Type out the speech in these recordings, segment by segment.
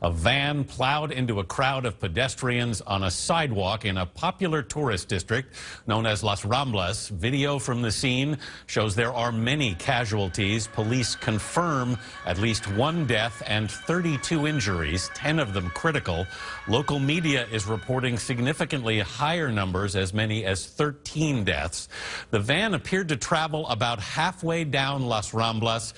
A van plowed into a crowd of pedestrians on a sidewalk in a popular tourist district known as Las Ramblas. Video from the scene shows there are many casualties. Police confirm at least one death and 32 injuries, 10 of them critical. Local media is reporting significantly higher numbers, as many as 13 deaths. The van appeared to travel about halfway down Las Ramblas,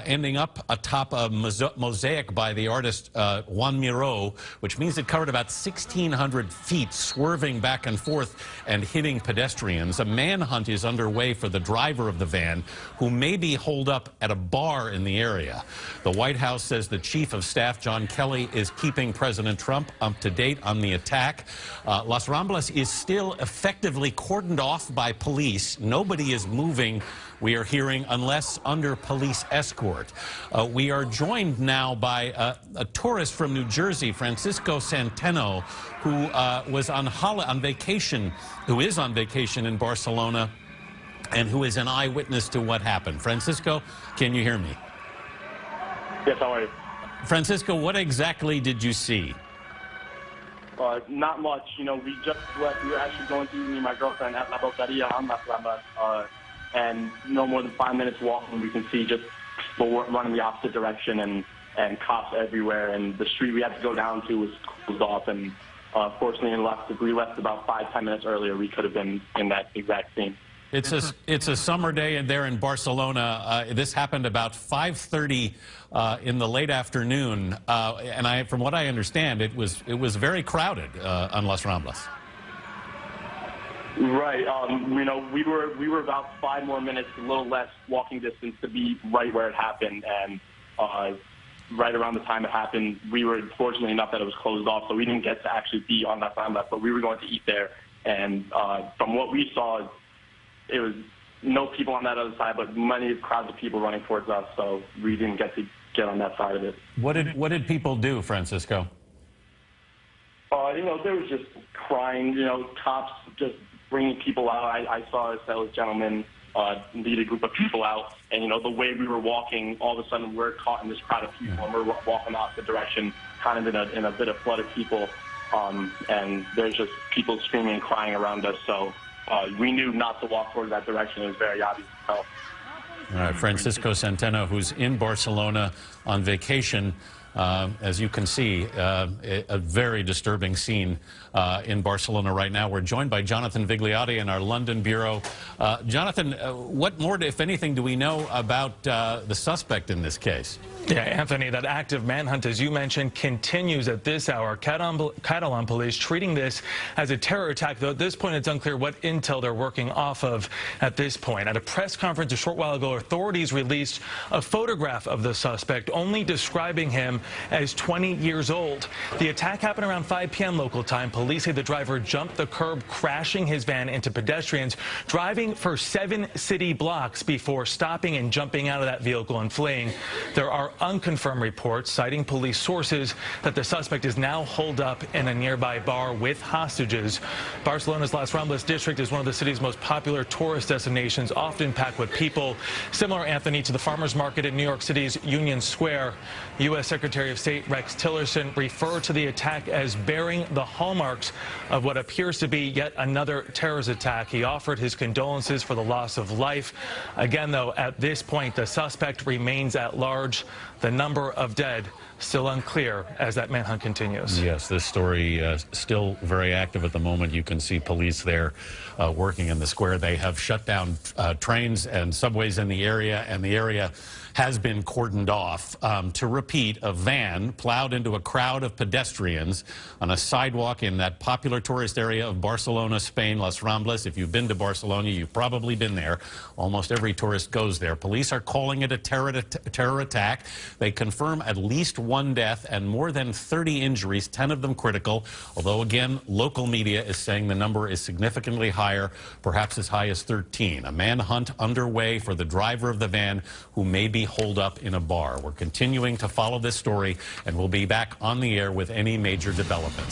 ending up atop a mosaic by the artist Juan Miró, which means it covered about 1,600 feet, swerving back and forth and hitting pedestrians. A manhunt is underway for the driver of the van, who may be holed up at a bar in the area. The White House says the Chief of Staff, John Kelly, is keeping President Trump up to date on the attack. Las Ramblas is still effectively cordoned off by police. Nobody is moving, we are hearing, unless under police escort. We are joined now by a tourist from New Jersey, Francisco Centeno, who is on vacation in Barcelona, and who is an eyewitness to what happened. Francisco, can you hear me? Yes, how are you? Francisco, what exactly did you see? Not much. You know, we just left. We were actually going to me and my girlfriend at La Boteria on Las Ramblas, and no more than 5 minutes walking, we can see just people running the opposite direction and cops everywhere. And the street we had to go down to was closed off. And fortunately, if we left about 5-10 minutes earlier, we could have been in that exact scene. It's a summer day there in Barcelona. This happened about 5:30 in the late afternoon, and from what I understand, it was very crowded on Las Ramblas. Right. You know, we were about 5 more minutes, a little less walking distance to be right where it happened, and right around the time it happened, we were fortunate enough that it was closed off, so we didn't get to actually be on Las Ramblas, but we were going to eat there, and from what we saw, it was no people on that other side, but many crowds of people running towards us, so we didn't get to get on that side of it. What did people do, Francisco? You know, there was just crying, you know, cops just bringing people out. I saw a sales gentleman lead a group of people out, and, you know, the way we were walking, all of a sudden we're caught in this crowd of people, and we're walking opposite direction, kind of in a bit of flood of people, and there's just people screaming and crying around us, so we knew not to walk towards that direction. It was very obvious. All right, Francisco Centeno, who's in Barcelona on vacation. As you can see, a very disturbing scene in Barcelona right now. We're joined by Jonathan Vigliotti in our London bureau. Jonathan, what more, if anything, do we know about the suspect in this case? Yeah, Anthony, that active manhunt, as you mentioned, continues at this hour. Catalan police treating this as a terror attack, though at this point it's unclear what intel they're working off of at this point. At a press conference a short while ago, authorities released a photograph of the suspect, only describing him as 20 years old. The attack happened around 5 p.m. local time. Police say the driver jumped the curb, crashing his van into pedestrians, driving for 7 city blocks before stopping and jumping out of that vehicle and fleeing. There are unconfirmed reports citing police sources that the suspect is now holed up in a nearby bar with hostages. Barcelona's Las Ramblas district is one of the city's most popular tourist destinations, often packed with people. Similar, Anthony, to the farmers market in New York City's Union Square. U.S. Secretary of State Rex Tillerson referred to the attack as bearing the hallmarks of what appears to be yet another terrorist attack. He offered his condolences for the loss of life. Again, though, at this point, the suspect remains at large. The number of dead still unclear as that manhunt continues. Yes, this story still very active at the moment. You can see police there working in the square. They have shut down trains and subways in the area, and the area has been cordoned off. To repeat, a van plowed into a crowd of pedestrians on a sidewalk in that popular tourist area of Barcelona, Spain, Las Ramblas. If you've been to Barcelona, you've probably been there. Almost every tourist goes there. Police are calling it a terror attack. They confirm at least one death and more than 30 injuries, 10 of them critical, although, again, local media is saying the number is significantly higher, perhaps as high as 13. A manhunt underway for the driver of the van, who may be holed up in a bar. We're continuing to follow this story, and we'll be back on the air with any major developments.